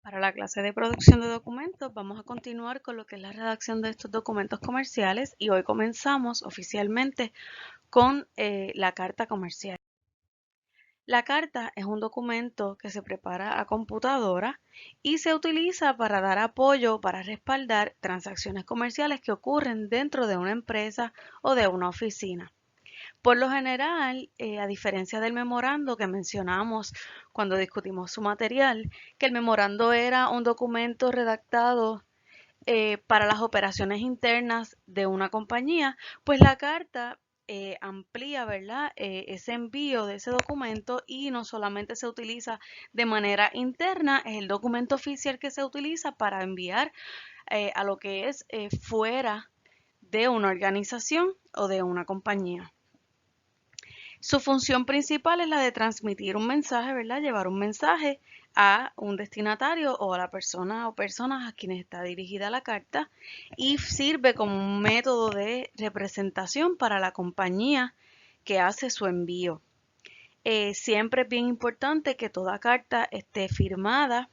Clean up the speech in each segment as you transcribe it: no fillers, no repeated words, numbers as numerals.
Para la clase de producción de documentos vamos a continuar con lo que es la redacción de estos documentos comerciales y hoy comenzamos oficialmente con la carta comercial. La carta es un documento que se prepara a computadora y se utiliza para dar apoyo, para respaldar transacciones comerciales que ocurren dentro de una empresa o de una oficina. Por lo general, a diferencia del memorando que mencionamos cuando discutimos su material, que el memorando era un documento redactado para las operaciones internas de una compañía, pues la carta amplía, ¿verdad? Ese envío de ese documento y no solamente se utiliza de manera interna, es el documento oficial que se utiliza para enviar a lo que es fuera de una organización o de una compañía. Su función principal es la de transmitir un mensaje, ¿verdad? Llevar un mensaje a un destinatario o a la persona o personas a quienes está dirigida la carta y sirve como un método de representación para la compañía que hace su envío. Siempre es bien importante que toda carta esté firmada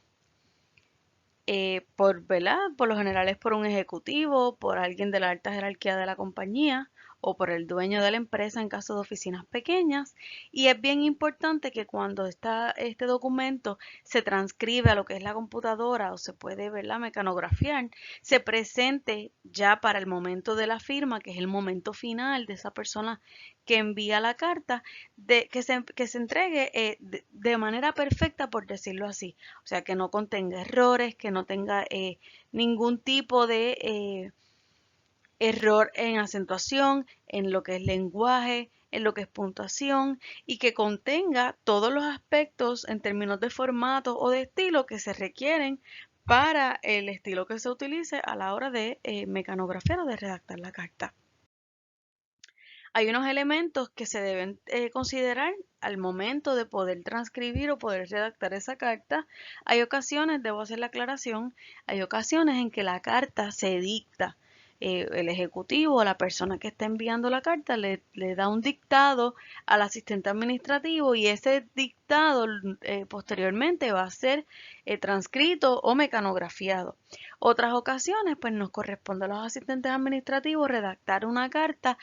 ¿verdad? Por lo general es por un ejecutivo, por alguien de la alta jerarquía de la compañía o por el dueño de la empresa en caso de oficinas pequeñas. Y es bien importante que cuando este documento se transcribe a lo que es la computadora o se puede, ¿verdad? Mecanografiar, se presente ya para el momento de la firma, que es el momento final de esa persona que envía la carta, que se entregue de manera perfecta, por decirlo así. O sea, que no contenga errores, que no tenga ningún tipo de error en acentuación, en lo que es lenguaje, en lo que es puntuación y que contenga todos los aspectos en términos de formato o de estilo que se requieren para el estilo que se utilice a la hora de mecanografiar o de redactar la carta. Hay unos elementos que se deben considerar al momento de poder transcribir o poder redactar esa carta. Hay ocasiones, debo hacer la aclaración, hay ocasiones en que la carta se dicta. El ejecutivo o la persona que está enviando la carta le da un dictado al asistente administrativo y ese dictado posteriormente va a ser transcrito o mecanografiado. Otras ocasiones, pues nos corresponde a los asistentes administrativos redactar una carta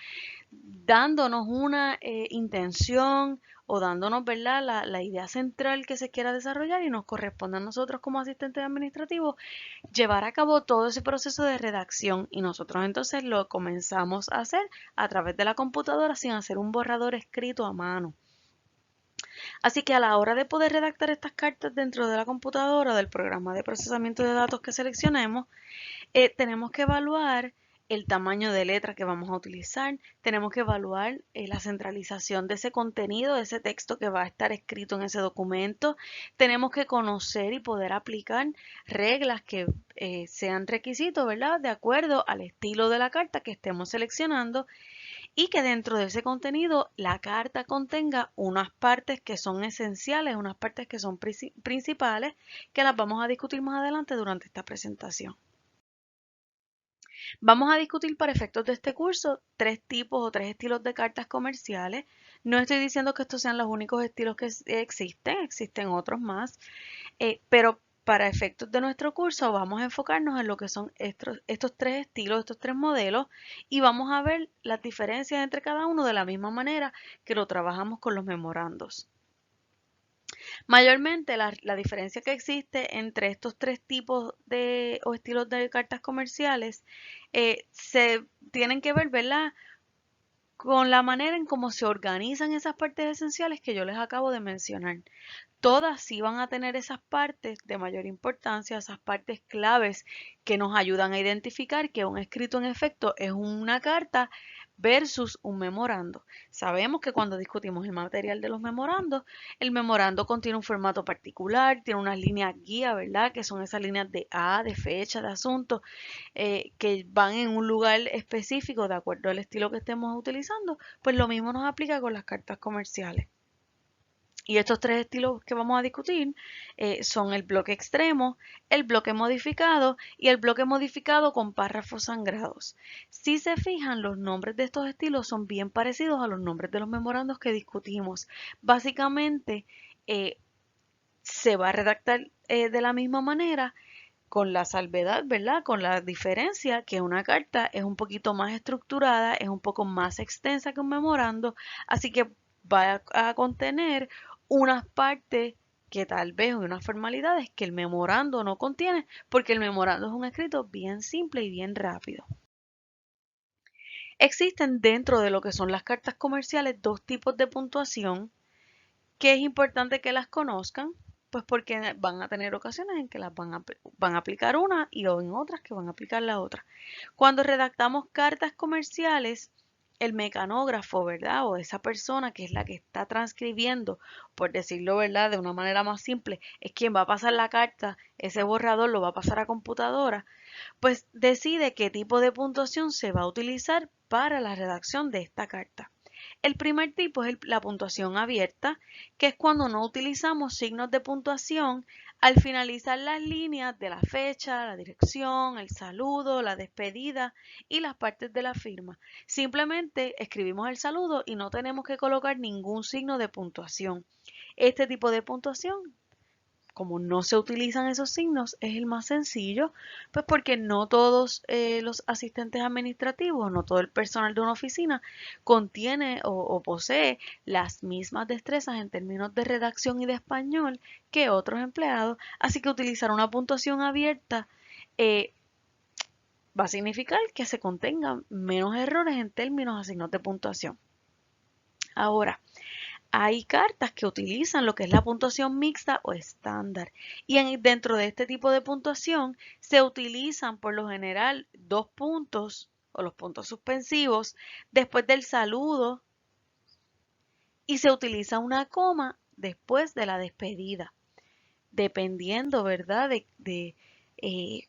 dándonos una intención o dándonos, ¿verdad? La idea central que se quiera desarrollar y nos corresponde a nosotros como asistentes administrativos llevar a cabo todo ese proceso de redacción y nosotros entonces lo comenzamos a hacer a través de la computadora sin hacer un borrador escrito a mano. Así que a la hora de poder redactar estas cartas dentro de la computadora o del programa de procesamiento de datos que seleccionemos, tenemos que evaluar el tamaño de letra que vamos a utilizar, tenemos que evaluar la centralización de ese contenido, de ese texto que va a estar escrito en ese documento, tenemos que conocer y poder aplicar reglas que sean requisitos, ¿verdad? De acuerdo al estilo de la carta que estemos seleccionando y que dentro de ese contenido la carta contenga unas partes que son esenciales, unas partes que son principales, que las vamos a discutir más adelante durante esta presentación. Vamos a discutir para efectos de este curso tres tipos o tres estilos de cartas comerciales. No estoy diciendo que estos sean los únicos estilos que existen otros más, pero para efectos de nuestro curso vamos a enfocarnos en lo que son estos tres estilos, estos tres modelos y vamos a ver las diferencias entre cada uno de la misma manera que lo trabajamos con los memorandos. Mayormente la diferencia que existe entre estos tres tipos o estilos de cartas comerciales se tienen que ver, ¿verdad? Con la manera en cómo se organizan esas partes esenciales que yo les acabo de mencionar. Todas sí van a tener esas partes de mayor importancia, esas partes claves que nos ayudan a identificar que un escrito en efecto es una carta versus un memorando. Sabemos que cuando discutimos el material de los memorandos, el memorando contiene un formato particular, tiene unas líneas guía, ¿verdad? Que son esas líneas de fecha, de asunto, que van en un lugar específico de acuerdo al estilo que estemos utilizando. Pues lo mismo nos aplica con las cartas comerciales. Y estos tres estilos que vamos a discutir son el bloque extremo, el bloque modificado y el bloque modificado con párrafos sangrados. Si se fijan, los nombres de estos estilos son bien parecidos a los nombres de los memorandos que discutimos. Básicamente, se va a redactar de la misma manera, con la salvedad, ¿verdad? Con la diferencia que una carta es un poquito más estructurada, es un poco más extensa que un memorando, así que va a contener unas partes que tal vez unas formalidades que el memorando no contiene, porque el memorando es un escrito bien simple y bien rápido. Existen dentro de lo que son las cartas comerciales dos tipos de puntuación que es importante que las conozcan, pues porque van a tener ocasiones en que van a aplicar una y o en otras que van a aplicar la otra. Cuando redactamos cartas comerciales, el mecanógrafo, ¿verdad? O esa persona que es la que está transcribiendo, por decirlo, ¿verdad? De una manera más simple, es quien va a pasar la carta, ese borrador lo va a pasar a computadora, pues decide qué tipo de puntuación se va a utilizar para la redacción de esta carta. El primer tipo es la puntuación abierta, que es cuando no utilizamos signos de puntuación al finalizar las líneas de la fecha, la dirección, el saludo, la despedida y las partes de la firma. Simplemente escribimos el saludo y no tenemos que colocar ningún signo de puntuación. Este tipo de puntuación, como no se utilizan esos signos, es el más sencillo, pues porque no todos los asistentes administrativos, no todo el personal de una oficina contiene o posee las mismas destrezas en términos de redacción y de español que otros empleados, así que utilizar una puntuación abierta eh, va a significar que se contengan menos errores en términos de signos de puntuación. Ahora, hay cartas que utilizan lo que es la puntuación mixta o estándar. Y dentro de este tipo de puntuación se utilizan por lo general dos puntos o los puntos suspensivos después del saludo y se utiliza una coma después de la despedida. Dependiendo, ¿verdad? Eh,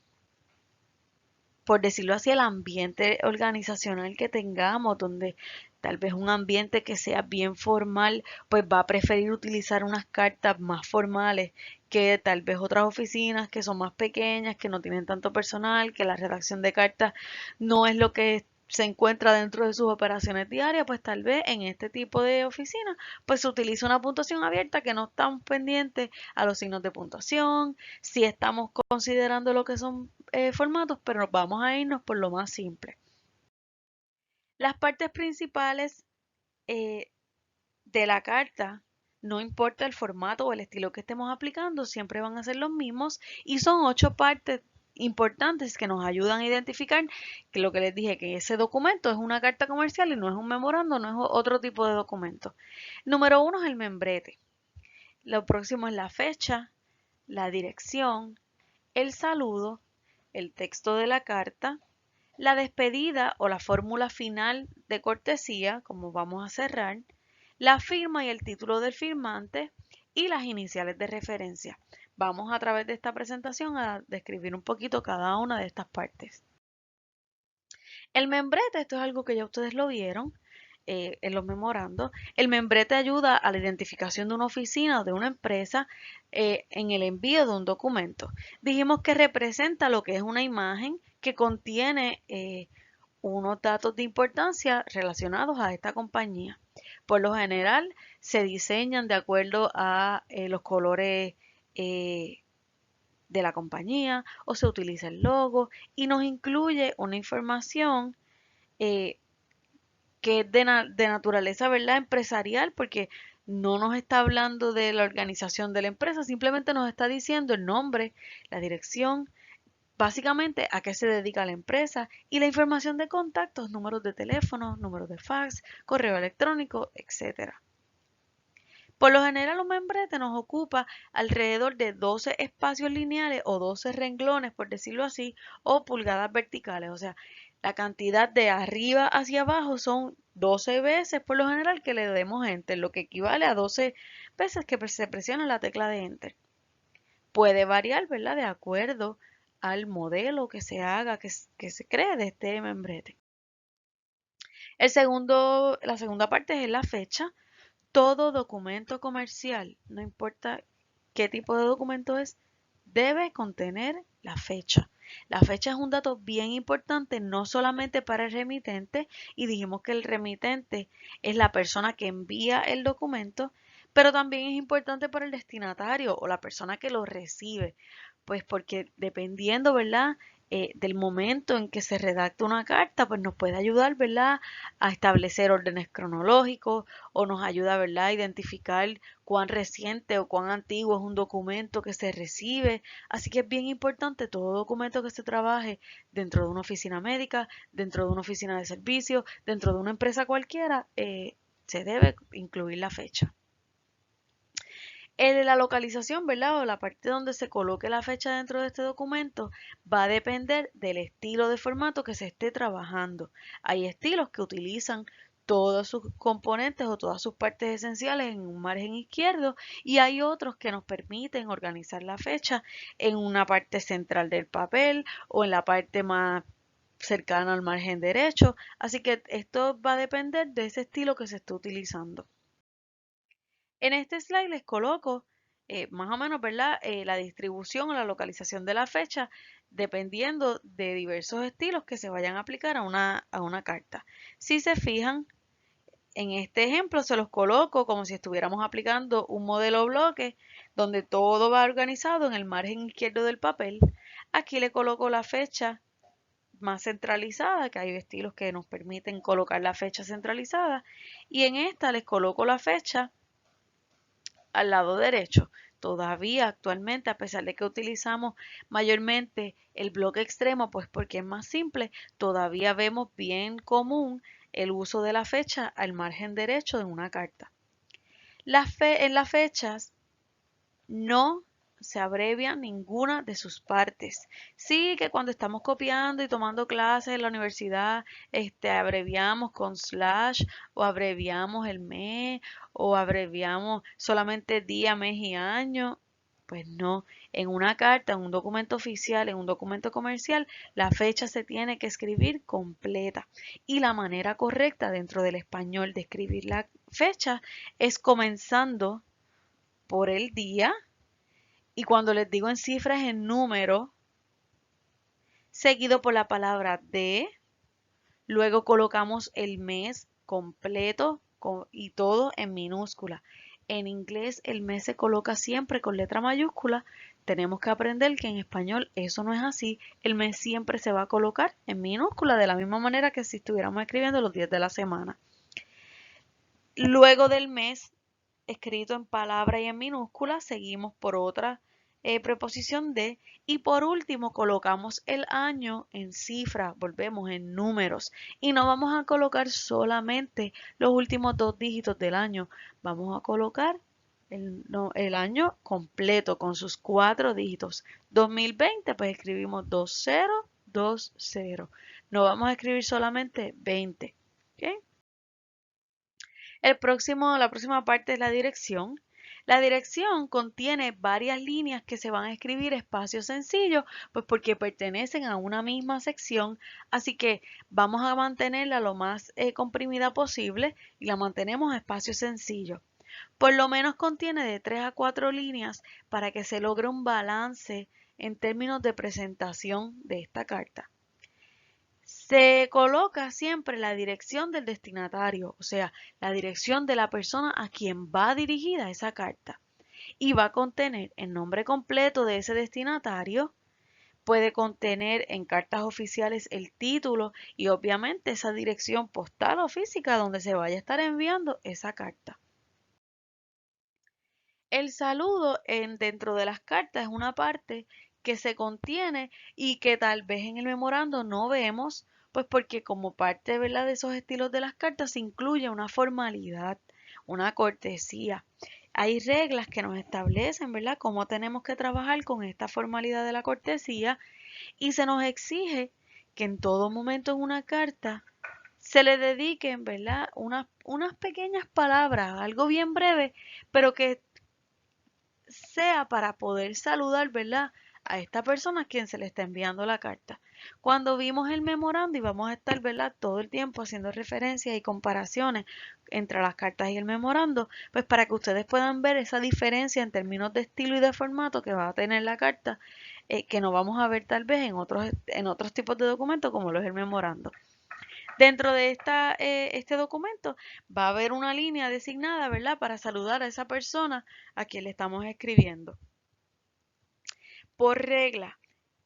por decirlo así, el ambiente organizacional que tengamos, donde tal vez un ambiente que sea bien formal, pues va a preferir utilizar unas cartas más formales que tal vez otras oficinas que son más pequeñas, que no tienen tanto personal, que la redacción de cartas no es lo que se encuentra dentro de sus operaciones diarias, pues tal vez en este tipo de oficina, pues se utiliza una puntuación abierta que no estamos pendientes a los signos de puntuación, si estamos considerando lo que son formatos, pero nos vamos a irnos por lo más simple. Las partes principales eh, de la carta, no importa el formato o el estilo que estemos aplicando, siempre van a ser los mismos y son 8 partes importantes que nos ayudan a identificar que lo que les dije, que ese documento es una carta comercial y no es un memorando, no es otro tipo de documento. Número 1 es el membrete. Lo próximo es la fecha, la dirección, el saludo, el texto de la carta, la despedida o la fórmula final de cortesía, como vamos a cerrar, la firma y el título del firmante y las iniciales de referencia. Vamos a través de esta presentación a describir un poquito cada una de estas partes. El membrete, esto es algo que ya ustedes lo vieron en los memorandos. El membrete ayuda a la identificación de una oficina o de una empresa en el envío de un documento. Dijimos que representa lo que es una imagen que contiene unos datos de importancia relacionados a esta compañía. Por lo general, se diseñan de acuerdo a los colores eh, de la compañía o se utiliza el logo y nos incluye una información eh, que es de naturaleza, ¿verdad? Empresarial, porque no nos está hablando de la organización de la empresa, simplemente nos está diciendo el nombre, la dirección, básicamente a qué se dedica la empresa y la información de contactos, números de teléfono, números de fax, correo electrónico, etcétera. Por lo general, un membrete nos ocupa alrededor de 12 espacios lineales o 12 renglones, por decirlo así, o pulgadas verticales. O sea, la cantidad de arriba hacia abajo son 12 veces por lo general que le demos enter, lo que equivale a 12 veces que se presiona la tecla de enter. Puede variar, ¿verdad? De acuerdo al modelo que se haga, que se cree de este membrete. La segunda parte es la fecha. Todo documento comercial, no importa qué tipo de documento es, debe contener la fecha. La fecha es un dato bien importante, no solamente para el remitente, y dijimos que el remitente es la persona que envía el documento, Pero también es importante para el destinatario o la persona que lo recibe, pues porque dependiendo, ¿verdad? Del momento en que se redacta una carta, pues nos puede ayudar, ¿verdad? A establecer órdenes cronológicos o nos ayuda, ¿verdad? A identificar cuán reciente o cuán antiguo es un documento que se recibe. Así que es bien importante todo documento que se trabaje dentro de una oficina médica, dentro de una oficina de servicios, dentro de una empresa cualquiera, se debe incluir la fecha. El de la localización, ¿verdad? O la parte donde se coloque la fecha dentro de este documento va a depender del estilo de formato que se esté trabajando. Hay estilos que utilizan todos sus componentes o todas sus partes esenciales en un margen izquierdo y hay otros que nos permiten organizar la fecha en una parte central del papel o en la parte más cercana al margen derecho. Así que esto va a depender de ese estilo que se esté utilizando. En este slide les coloco más o menos, ¿verdad? La distribución o la localización de la fecha dependiendo de diversos estilos que se vayan a aplicar a una carta. Si se fijan, en este ejemplo se los coloco como si estuviéramos aplicando un modelo bloque donde todo va organizado en el margen izquierdo del papel. Aquí le coloco la fecha más centralizada, que hay estilos que nos permiten colocar la fecha centralizada. Y en esta les coloco la fecha al lado derecho. Todavía actualmente, a pesar de que utilizamos mayormente el bloque extremo, pues porque es más simple, todavía vemos bien común el uso de la fecha al margen derecho de una carta. En las fechas no se abrevia ninguna de sus partes. Sí que cuando estamos copiando y tomando clases en la universidad, abreviamos con slash o abreviamos el mes o abreviamos solamente día, mes y año. Pues no, en una carta, en un documento oficial, en un documento comercial, la fecha se tiene que escribir completa. Y la manera correcta dentro del español de escribir la fecha es comenzando por el día, y cuando les digo en cifras, en número, seguido por la palabra de, luego colocamos el mes completo y todo en minúscula. En inglés el mes se coloca siempre con letra mayúscula. Tenemos que aprender que en español eso no es así. El mes siempre se va a colocar en minúscula de la misma manera que si estuviéramos escribiendo los días de la semana. Luego del mes escrito en palabra y en minúscula, seguimos por otra preposición de y por último colocamos el año en cifra, volvemos en números y no vamos a colocar solamente los últimos dos dígitos del año, vamos a colocar el año completo con sus 4 dígitos. 2020, pues escribimos 2020. No vamos a escribir solamente 20. ¿Okay? La próxima parte es la dirección. La dirección contiene varias líneas que se van a escribir espacios sencillos, pues porque pertenecen a una misma sección, así que vamos a mantenerla lo más comprimida posible y la mantenemos a espacio sencillo. Por lo menos contiene de 3 a 4 líneas para que se logre un balance en términos de presentación de esta carta. Se coloca siempre la dirección del destinatario, o sea, la dirección de la persona a quien va dirigida esa carta. Y va a contener el nombre completo de ese destinatario, puede contener en cartas oficiales el título y obviamente esa dirección postal o física donde se vaya a estar enviando esa carta. El saludo dentro de las cartas es una parte que se contiene y que tal vez en el memorando no vemos, pues porque como parte, ¿verdad?, de esos estilos de las cartas se incluye una formalidad, una cortesía. Hay reglas que nos establecen, ¿verdad?, cómo tenemos que trabajar con esta formalidad de la cortesía y se nos exige que en todo momento en una carta se le dediquen, ¿verdad?, unas pequeñas palabras, algo bien breve, pero que sea para poder saludar, ¿verdad?, a esta persona a quien se le está enviando la carta. Cuando vimos el memorando y vamos a estar, ¿verdad?, todo el tiempo haciendo referencias y comparaciones entre las cartas y el memorando, pues para que ustedes puedan ver esa diferencia en términos de estilo y de formato que va a tener la carta, que no vamos a ver tal vez en otros tipos de documentos como lo es el memorando. Dentro de este documento va a haber una línea designada, ¿verdad? Para saludar a esa persona a quien le estamos escribiendo. Por regla,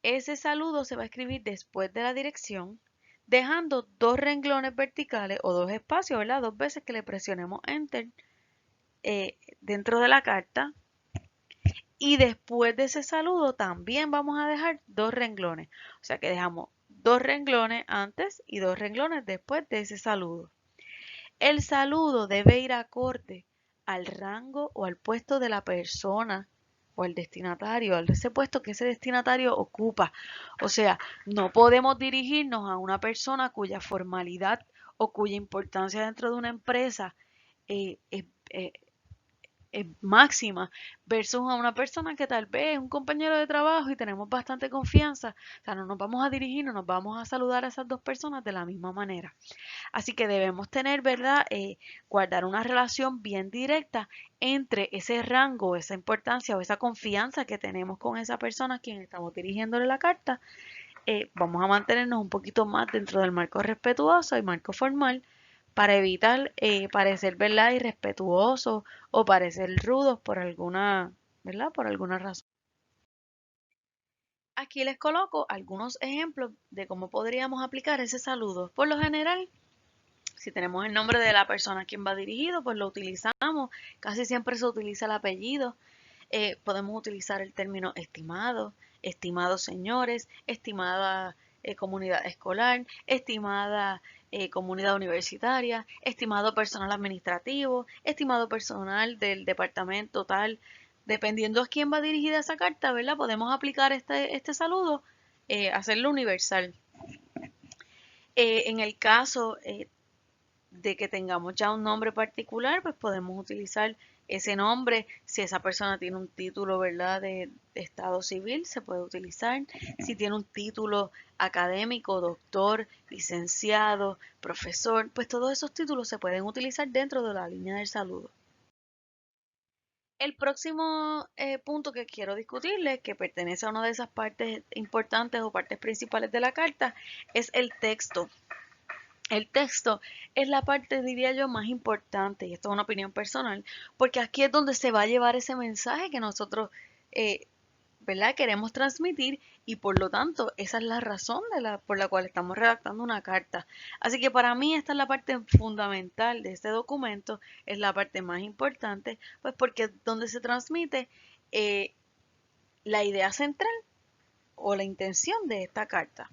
ese saludo se va a escribir después de la dirección, dejando dos renglones verticales o dos espacios, ¿verdad? Dos veces que le presionemos Enter dentro de la carta. Y después de ese saludo también vamos a dejar dos renglones. O sea que dejamos dos renglones antes y dos renglones después de ese saludo. El saludo debe ir acorde al rango o al puesto de la persona o al destinatario, a ese puesto que ese destinatario ocupa. O sea, no podemos dirigirnos a una persona cuya formalidad o cuya importancia dentro de una empresa es máxima versus a una persona que tal vez es un compañero de trabajo y tenemos bastante confianza. O sea, no nos vamos a dirigir, no nos vamos a saludar a esas dos personas de la misma manera. Así que debemos tener, ¿verdad? Guardar una relación bien directa entre ese rango, esa importancia o esa confianza que tenemos con esa persona a quien estamos dirigiéndole la carta. Vamos a mantenernos un poquito más dentro del marco respetuoso y marco formal para evitar parecer, ¿verdad? Irrespetuosos o parecer rudos por alguna, ¿verdad? Por alguna razón. Aquí les coloco algunos ejemplos de cómo podríamos aplicar ese saludo. Por lo general, si tenemos el nombre de la persona a quien va dirigido, pues lo utilizamos. Casi siempre se utiliza el apellido. Podemos utilizar el término estimado, estimados señores, estimada comunidad escolar, estimada comunidad universitaria, estimado personal administrativo, estimado personal del departamento tal. Dependiendo a quién va dirigida esa carta, ¿verdad? Podemos aplicar este saludo, hacerlo universal. En el caso de que tengamos ya un nombre particular, pues podemos utilizar ese nombre. Si esa persona tiene un título, ¿verdad?, de estado civil, se puede utilizar. Si tiene un título académico, doctor, licenciado, profesor, pues todos esos títulos se pueden utilizar dentro de la línea del saludo. El próximo punto que quiero discutirles, que pertenece a una de esas partes importantes o partes principales de la carta, es el texto. El texto es la parte, diría yo, más importante, y esto es una opinión personal, porque aquí es donde se va a llevar ese mensaje que nosotros, eh, ¿verdad?, queremos transmitir, y por lo tanto esa es la razón por la cual estamos redactando una carta. Así que para mí esta es la parte fundamental de este documento, es la parte más importante, pues porque es donde se transmite eh, la idea central o la intención de esta carta.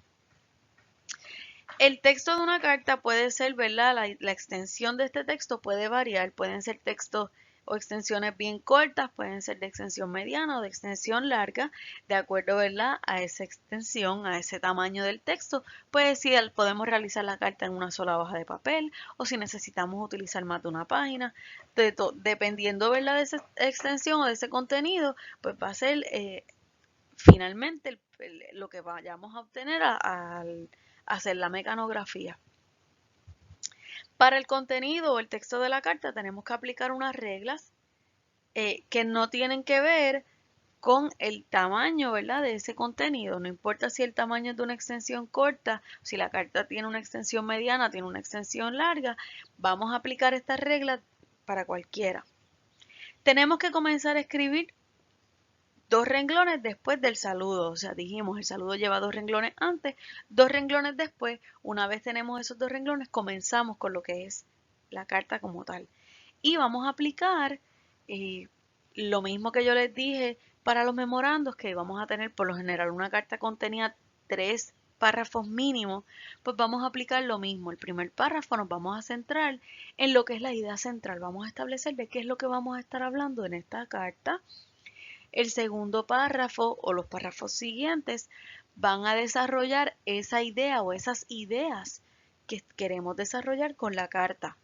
El texto de una carta puede ser, ¿verdad? La extensión de este texto puede variar. Pueden ser textos o extensiones bien cortas, pueden ser de extensión mediana o de extensión larga, de acuerdo, ¿verdad?, a esa extensión, a ese tamaño del texto. Pues si podemos realizar la carta en una sola hoja de papel o si necesitamos utilizar más de una página. Dependiendo, ¿verdad?, de esa extensión o de ese contenido, pues va a ser finalmente lo que vayamos a obtener al hacer la mecanografía. Para el contenido o el texto de la carta tenemos que aplicar unas reglas que no tienen que ver con el tamaño, ¿verdad?, de ese contenido. No importa si el tamaño es de una extensión corta, si la carta tiene una extensión mediana, tiene una extensión larga, vamos a aplicar estas reglas para cualquiera. Tenemos que comenzar a escribir dos renglones después del saludo. O sea, dijimos, el saludo lleva dos renglones antes, dos renglones después. Una vez tenemos esos dos renglones, comenzamos con lo que es la carta como tal. Y vamos a aplicar lo mismo que yo les dije para los memorandos, que vamos a tener por lo general una carta contenía 3 párrafos mínimos, pues vamos a aplicar lo mismo. El primer párrafo nos vamos a centrar en lo que es la idea central. Vamos a establecer de qué es lo que vamos a estar hablando en esta carta. El segundo párrafo o los párrafos siguientes van a desarrollar esa idea o esas ideas que queremos desarrollar con la carta.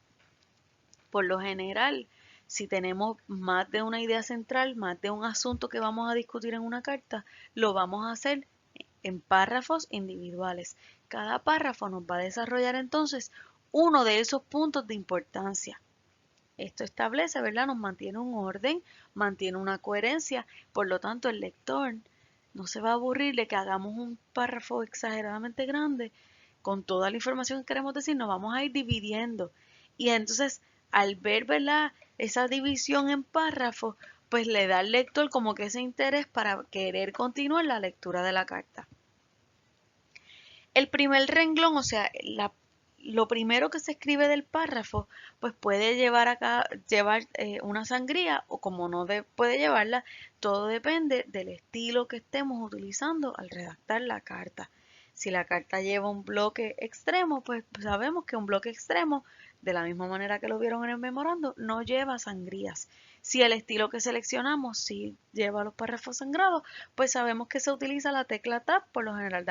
Por lo general, si tenemos más de una idea central, más de un asunto que vamos a discutir en una carta, lo vamos a hacer en párrafos individuales. Cada párrafo nos va a desarrollar entonces uno de esos puntos de importancia. Esto establece, ¿verdad?, nos mantiene un orden, mantiene una coherencia, por lo tanto el lector no se va a aburrir de que hagamos un párrafo exageradamente grande con toda la información que queremos decir, nos vamos a ir dividiendo. Y entonces, al ver, ¿verdad?, esa división en párrafos, pues le da al lector como que ese interés para querer continuar la lectura de la carta. El primer renglón, o sea, lo primero que se escribe del párrafo, pues puede llevar una sangría o como no puede llevarla, todo depende del estilo que estemos utilizando al redactar la carta. Si la carta lleva un bloque extremo, pues sabemos que un bloque extremo, de la misma manera que lo vieron en el memorando, no lleva sangrías. Si el estilo que seleccionamos sí lleva los párrafos sangrados, pues sabemos que se utiliza la tecla Tab. Por lo general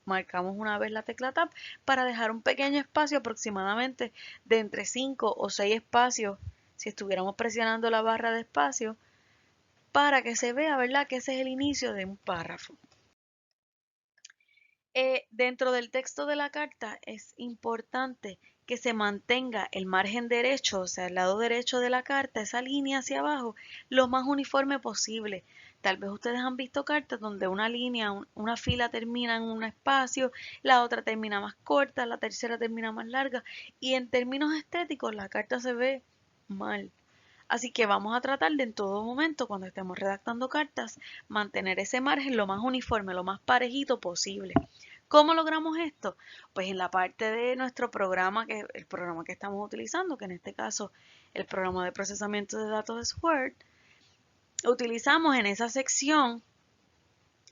marcamos una vez la tecla Tab para dejar un pequeño espacio, aproximadamente de entre 5 o 6 espacios, si estuviéramos presionando la barra de espacio, para que se vea, ¿verdad?, que ese es el inicio de un párrafo. Dentro del texto de la carta es importante que se mantenga el margen derecho, o sea, el lado derecho de la carta, esa línea hacia abajo, lo más uniforme posible. Tal vez ustedes han visto cartas donde una línea, una fila termina en un espacio, la otra termina más corta, la tercera termina más larga, y en términos estéticos la carta se ve mal. Así que vamos a tratar de en todo momento, cuando estemos redactando cartas, mantener ese margen lo más uniforme, lo más parejito posible. ¿Cómo logramos esto? Pues en la parte de nuestro programa, el programa que estamos utilizando, que en este caso el programa de procesamiento de datos es Word, utilizamos en esa sección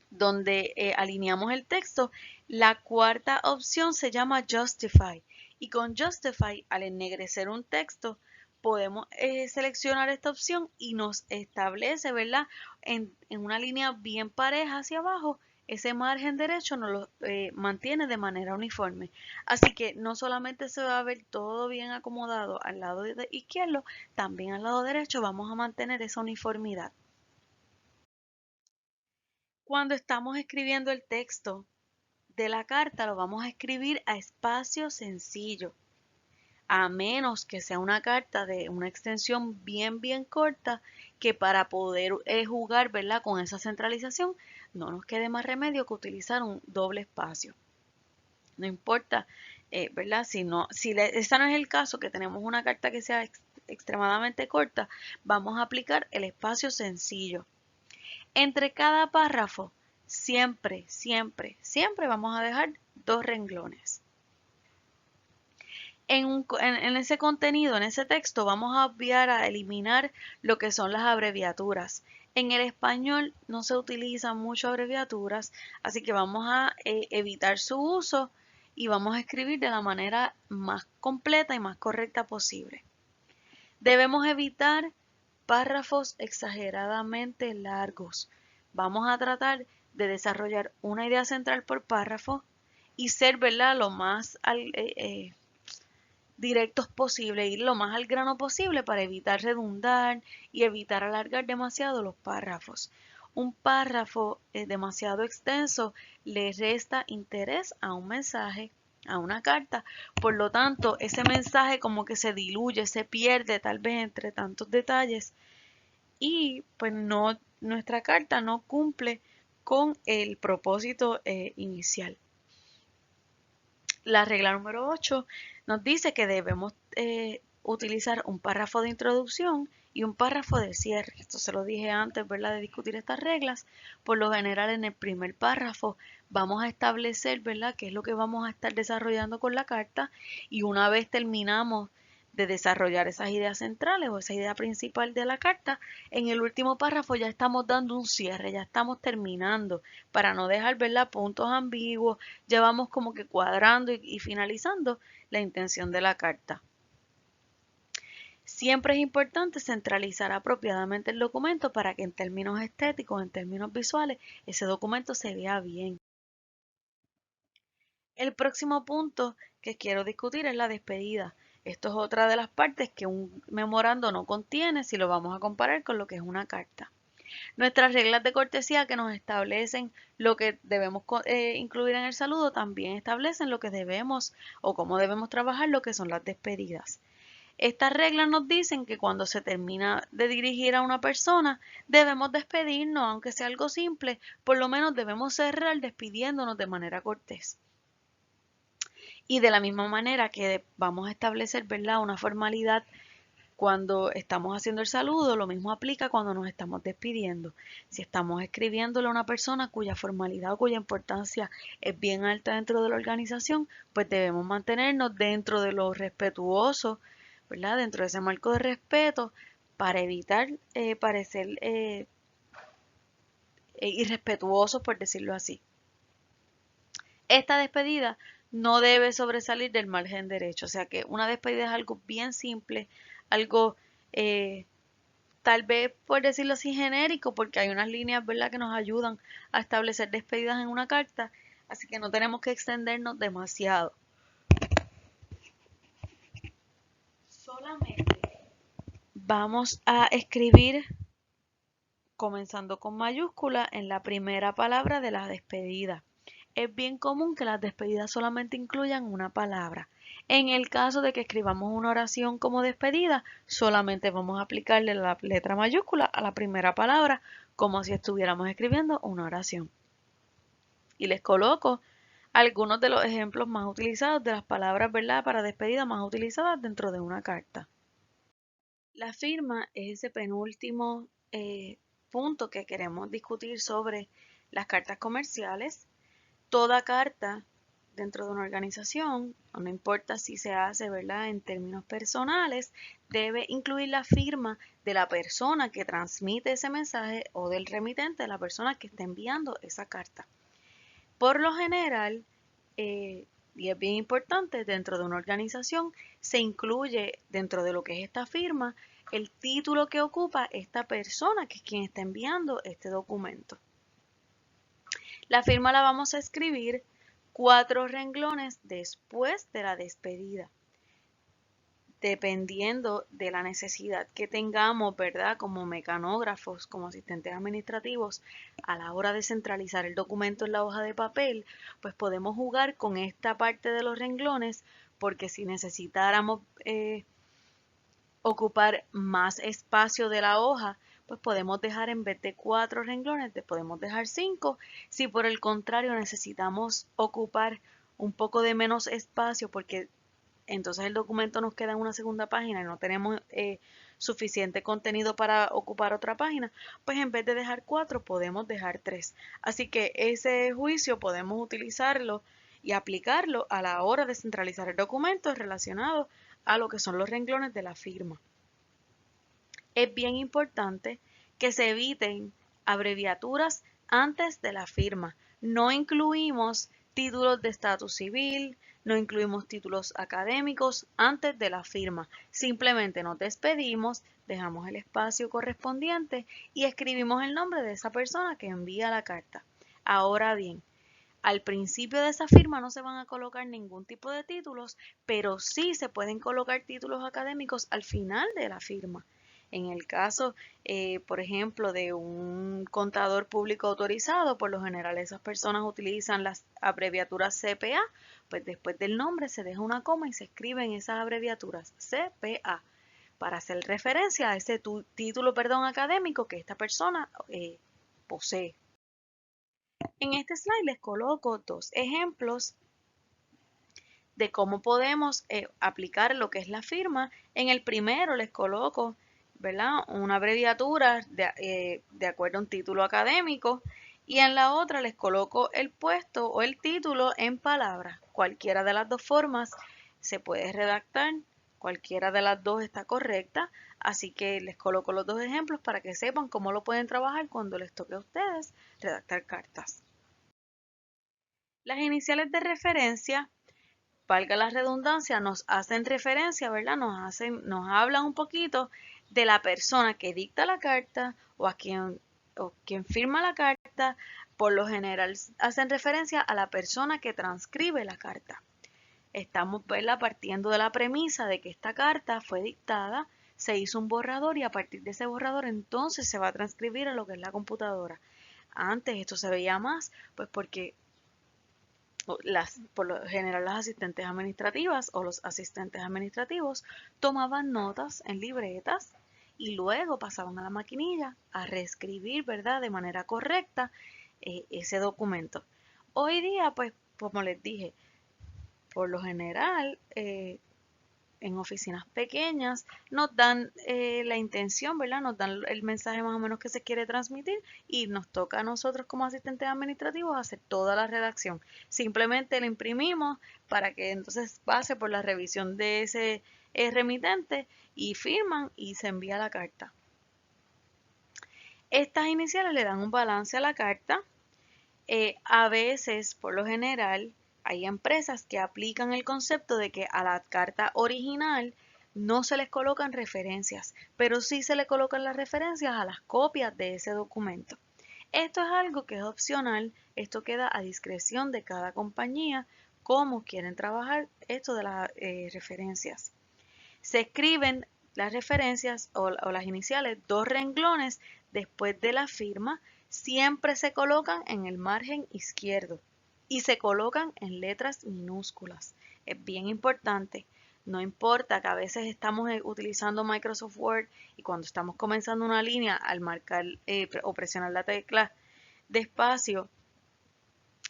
donde alineamos el texto, la cuarta opción se llama Justify. Y con Justify, al ennegrecer un texto, podemos seleccionar esta opción y nos establece, ¿verdad?, en una línea bien pareja hacia abajo, ese margen derecho nos lo mantiene de manera uniforme. Así que no solamente se va a ver todo bien acomodado al lado izquierdo, también al lado derecho vamos a mantener esa uniformidad. Cuando estamos escribiendo el texto de la carta, lo vamos a escribir a espacio sencillo, a menos que sea una carta de una extensión bien corta, que para poder jugar, ¿verdad?, con esa centralización, no nos quede más remedio que utilizar un doble espacio. No importa, ¿verdad? Si ese no es el caso, que tenemos una carta que sea extremadamente corta, vamos a aplicar el espacio sencillo. Entre cada párrafo, siempre vamos a dejar 2 renglones. En ese contenido, en ese texto, vamos a obviar, a eliminar lo que son las abreviaturas. En el español no se utilizan mucho abreviaturas, así que vamos a evitar su uso y vamos a escribir de la manera más completa y más correcta posible. Debemos evitar párrafos exageradamente largos. Vamos a tratar de desarrollar una idea central por párrafo y ser, ¿verdad?, lo más directos posible, ir lo más al grano posible para evitar redundar y evitar alargar demasiado los párrafos. Un párrafo demasiado extenso le resta interés a un mensaje, a una carta. Por lo tanto, ese mensaje como que se diluye, se pierde tal vez entre tantos detalles y pues nuestra carta no cumple con el propósito inicial. La regla número 8 nos dice que debemos utilizar un párrafo de introducción y un párrafo de cierre. Esto se lo dije antes, ¿verdad?, de discutir estas reglas. Por lo general, en el primer párrafo vamos a establecer, ¿verdad?, qué es lo que vamos a estar desarrollando con la carta, y una vez terminamos de desarrollar esas ideas centrales o esa idea principal de la carta, en el último párrafo ya estamos dando un cierre, ya estamos terminando, para no dejar, ¿verdad?, puntos ambiguos, ya vamos como que cuadrando y finalizando la intención de la carta. Siempre es importante centralizar apropiadamente el documento para que en términos estéticos, en términos visuales, ese documento se vea bien. El próximo punto que quiero discutir es la despedida. Esto es otra de las partes que un memorando no contiene si lo vamos a comparar con lo que es una carta. Nuestras reglas de cortesía que nos establecen lo que debemos incluir en el saludo también establecen lo que debemos o cómo debemos trabajar lo que son las despedidas. Estas reglas nos dicen que cuando se termina de dirigir a una persona debemos despedirnos, aunque sea algo simple, por lo menos debemos cerrar despidiéndonos de manera cortés. Y de la misma manera que vamos a establecer, ¿verdad?, una formalidad cuando estamos haciendo el saludo, lo mismo aplica cuando nos estamos despidiendo. Si estamos escribiéndole a una persona cuya formalidad o cuya importancia es bien alta dentro de la organización, pues debemos mantenernos dentro de lo respetuoso, ¿verdad? Dentro de ese marco de respeto para evitar parecer irrespetuosos, por decirlo así. Esta despedida no debe sobresalir del margen derecho, o sea que una despedida es algo bien simple, algo tal vez por decirlo así genérico, porque hay unas líneas, ¿verdad?, que nos ayudan a establecer despedidas en una carta, así que no tenemos que extendernos demasiado. Solamente vamos a escribir comenzando con mayúscula en la primera palabra de la despedida. Es bien común que las despedidas solamente incluyan una palabra. En el caso de que escribamos una oración como despedida, solamente vamos a aplicarle la letra mayúscula a la primera palabra, como si estuviéramos escribiendo una oración. Y les coloco algunos de los ejemplos más utilizados de las palabras, ¿verdad?, para despedida más utilizadas dentro de una carta. La firma es ese penúltimo punto que queremos discutir sobre las cartas comerciales. Toda carta dentro de una organización, no importa si se hace, ¿verdad?, en términos personales, debe incluir la firma de la persona que transmite ese mensaje o del remitente, de la persona que está enviando esa carta. Por lo general, y es bien importante, dentro de una organización se incluye dentro de lo que es esta firma el título que ocupa esta persona, que es quien está enviando este documento. La firma la vamos a escribir 4 renglones después de la despedida, dependiendo de la necesidad que tengamos, ¿verdad?, como mecanógrafos, como asistentes administrativos, a la hora de centralizar el documento en la hoja de papel, pues podemos jugar con esta parte de los renglones, porque si necesitáramos ocupar más espacio de la hoja, pues podemos dejar, en vez de 4 renglones, podemos dejar 5. Si por el contrario necesitamos ocupar un poco de menos espacio, porque entonces el documento nos queda en una segunda página y no tenemos suficiente contenido para ocupar otra página, pues en vez de dejar 4 podemos dejar 3. Así que ese juicio podemos utilizarlo y aplicarlo a la hora de centralizar el documento relacionado a lo que son los renglones de la firma. Es bien importante que se eviten abreviaturas antes de la firma. No incluimos títulos de estatus civil, no incluimos títulos académicos antes de la firma. Simplemente nos despedimos, dejamos el espacio correspondiente y escribimos el nombre de esa persona que envía la carta. Ahora bien, al principio de esa firma no se van a colocar ningún tipo de títulos, pero sí se pueden colocar títulos académicos al final de la firma. En el caso, por ejemplo, de un contador público autorizado, por lo general esas personas utilizan las abreviaturas CPA, pues después del nombre se deja una coma y se escriben esas abreviaturas CPA para hacer referencia a ese título, académico que esta persona posee. En este slide les coloco 2 ejemplos de cómo podemos aplicar lo que es la firma. En el primero les coloco, ¿verdad?, una abreviatura de acuerdo a un título académico, y en la otra les coloco el puesto o el título en palabras. Cualquiera de las dos formas se puede redactar, cualquiera de las dos está correcta, así que les coloco los 2 ejemplos para que sepan cómo lo pueden trabajar cuando les toque a ustedes redactar cartas. Las iniciales de referencia, valga la redundancia, nos hacen referencia, ¿verdad? Nos hablan un poquito de la persona que dicta la carta o quien firma la carta. Por lo general hacen referencia a la persona que transcribe la carta. Estamos, ¿verdad?, partiendo de la premisa de que esta carta fue dictada, se hizo un borrador y a partir de ese borrador entonces se va a transcribir a lo que es la computadora. Antes esto se veía más, pues porque por lo general las asistentes administrativas o los asistentes administrativos tomaban notas en libretas y luego pasaban a la maquinilla a reescribir, ¿verdad?, de manera correcta ese documento. Hoy día, pues, como les dije, por lo general, en oficinas pequeñas, nos dan la intención, ¿verdad? Nos dan el mensaje más o menos que se quiere transmitir y nos toca a nosotros como asistentes administrativos hacer toda la redacción. Simplemente lo imprimimos para que entonces pase por la revisión de ese remitente y firman y se envía la carta. Estas iniciales le dan un balance a la carta. A veces, por lo general, hay empresas que aplican el concepto de que a la carta original no se les colocan referencias, pero sí se le colocan las referencias a las copias de ese documento. Esto es algo que es opcional, esto queda a discreción de cada compañía, cómo quieren trabajar esto de las referencias. Se escriben las referencias o las iniciales 2 renglones después de la firma, siempre se colocan en el margen izquierdo y se colocan en letras minúsculas. Es bien importante. No importa que a veces estamos utilizando Microsoft Word y cuando estamos comenzando una línea al marcar o presionar la tecla de espacio,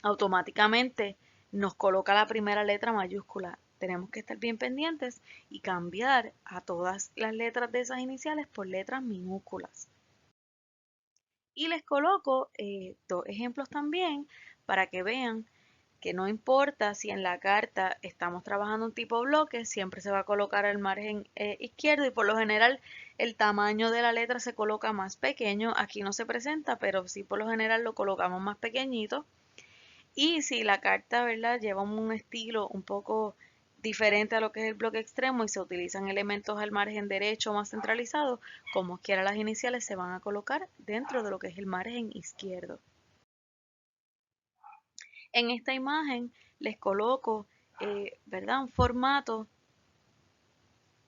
automáticamente nos coloca la primera letra mayúscula. Tenemos que estar bien pendientes y cambiar a todas las letras de esas iniciales por letras minúsculas. Y les coloco dos ejemplos también para que vean que no importa si en la carta estamos trabajando un tipo bloque, siempre se va a colocar el margen izquierdo y por lo general el tamaño de la letra se coloca más pequeño. Aquí no se presenta, pero sí por lo general lo colocamos más pequeñito. Y si la carta, ¿verdad?, lleva un estilo un poco diferente a lo que es el bloque extremo y se utilizan elementos al margen derecho más centralizados, como quiera las iniciales se van a colocar dentro de lo que es el margen izquierdo. En esta imagen les coloco, ¿verdad?, un formato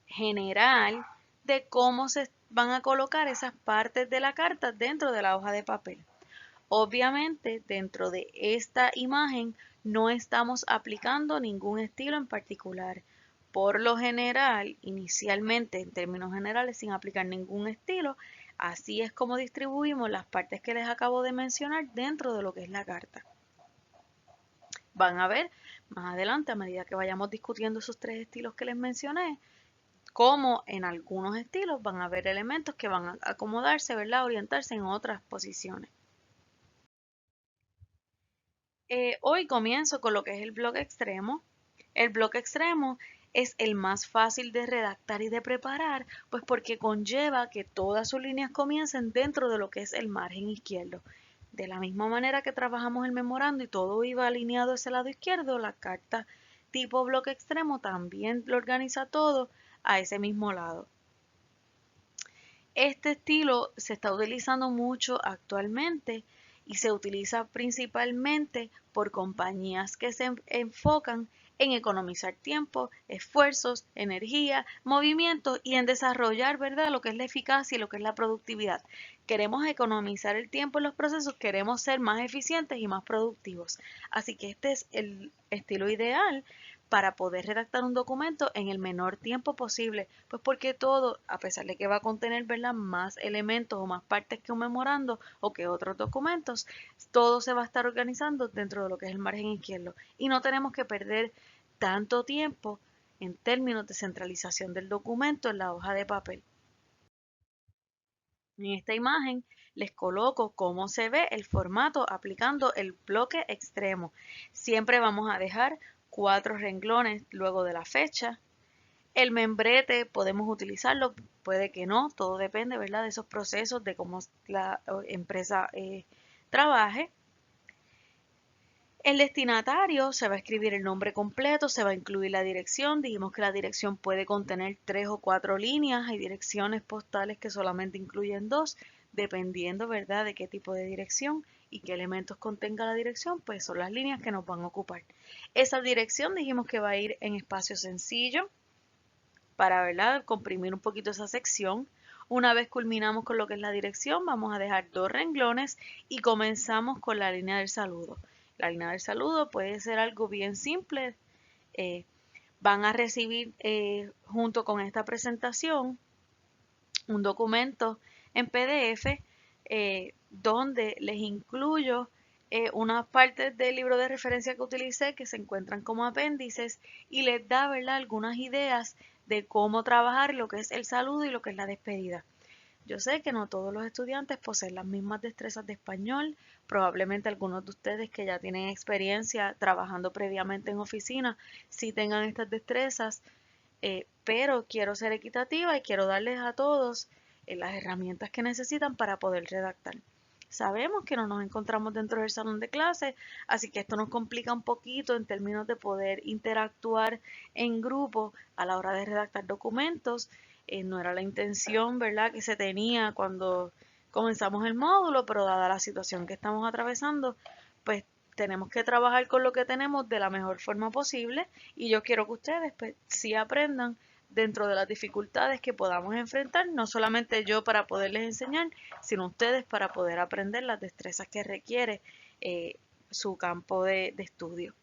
general de cómo se van a colocar esas partes de la carta dentro de la hoja de papel. Obviamente, dentro de esta imagen no estamos aplicando ningún estilo en particular. Por lo general, inicialmente, en términos generales, sin aplicar ningún estilo, así es como distribuimos las partes que les acabo de mencionar dentro de lo que es la carta. Van a ver más adelante, a medida que vayamos discutiendo esos 3 estilos que les mencioné, cómo en algunos estilos van a haber elementos que van a acomodarse, ¿verdad?, orientarse en otras posiciones. Hoy comienzo con lo que es el bloque extremo. El bloque extremo es el más fácil de redactar y de preparar, pues porque conlleva que todas sus líneas comiencen dentro de lo que es el margen izquierdo. De la misma manera que trabajamos el memorando y todo iba alineado hacia el lado izquierdo, la carta tipo bloque extremo también lo organiza todo a ese mismo lado. Este estilo se está utilizando mucho actualmente y se utiliza principalmente por compañías que se enfocan en economizar tiempo, esfuerzos, energía, movimiento y en desarrollar, ¿verdad?, lo que es la eficacia y lo que es la productividad. Queremos economizar el tiempo en los procesos, queremos ser más eficientes y más productivos. Así que este es el estilo ideal para poder redactar un documento en el menor tiempo posible, pues porque todo, a pesar de que va a contener, ¿verdad?, más elementos o más partes que un memorando o que otros documentos, todo se va a estar organizando dentro de lo que es el margen izquierdo y no tenemos que perder tanto tiempo en términos de centralización del documento en la hoja de papel. En esta imagen les coloco cómo se ve el formato aplicando el bloque extremo. Siempre vamos a dejar 4 renglones luego de la fecha. El membrete podemos utilizarlo, puede que no, todo depende, ¿verdad?, de esos procesos, de cómo la empresa trabaje. El destinatario se va a escribir el nombre completo, se va a incluir la dirección. Dijimos que la dirección puede contener 3 o 4 líneas. Hay direcciones postales que solamente incluyen 2, dependiendo, ¿verdad?, de qué tipo de dirección y qué elementos contenga la dirección, pues son las líneas que nos van a ocupar. Esa dirección dijimos que va a ir en espacio sencillo para, ¿verdad?, comprimir un poquito esa sección. Una vez culminamos con lo que es la dirección, vamos a dejar 2 renglones y comenzamos con la línea del saludo. La línea del saludo puede ser algo bien simple. Van a recibir junto con esta presentación un documento en PDF donde les incluyo unas partes del libro de referencia que utilicé que se encuentran como apéndices y les da, ¿verdad?, algunas ideas de cómo trabajar lo que es el saludo y lo que es la despedida. Yo sé que no todos los estudiantes poseen las mismas destrezas de español, probablemente algunos de ustedes que ya tienen experiencia trabajando previamente en oficina sí tengan estas destrezas, pero quiero ser equitativa y quiero darles a todos las herramientas que necesitan para poder redactar. Sabemos que no nos encontramos dentro del salón de clase, así que esto nos complica un poquito en términos de poder interactuar en grupo a la hora de redactar documentos. No era la intención, ¿verdad?, que se tenía cuando comenzamos el módulo, pero dada la situación que estamos atravesando, pues tenemos que trabajar con lo que tenemos de la mejor forma posible y yo quiero que ustedes pues sí aprendan dentro de las dificultades que podamos enfrentar, no solamente yo para poderles enseñar, sino ustedes para poder aprender las destrezas que requiere su campo de estudio.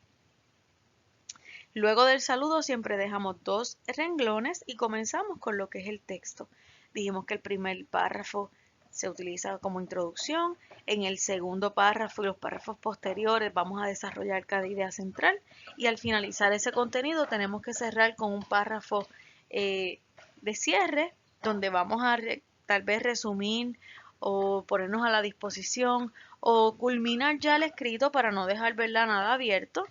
Luego del saludo siempre dejamos 2 renglones y comenzamos con lo que es el texto. Dijimos que el primer párrafo se utiliza como introducción, en el segundo párrafo y los párrafos posteriores vamos a desarrollar cada idea central y al finalizar ese contenido tenemos que cerrar con un párrafo de cierre donde vamos a tal vez resumir o ponernos a la disposición o culminar ya el escrito para no dejar, ¿verdad?, nada abierto.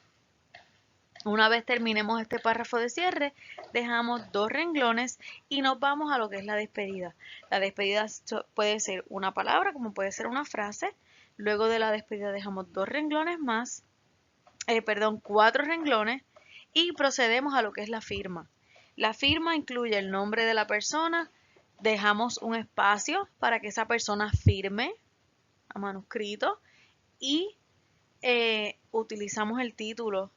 Una vez terminemos este párrafo de cierre, dejamos 2 renglones y nos vamos a lo que es la despedida. La despedida puede ser una palabra como puede ser una frase. Luego de la despedida dejamos 2 renglones más, 4 renglones y procedemos a lo que es la firma. La firma incluye el nombre de la persona, dejamos un espacio para que esa persona firme a manuscrito y utilizamos el título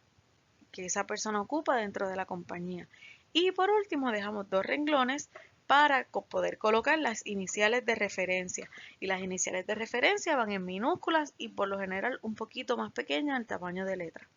que esa persona ocupa dentro de la compañía. Y por último dejamos 2 renglones para poder colocar las iniciales de referencia. Y las iniciales de referencia van en minúsculas y por lo general un poquito más pequeñas el tamaño de letra.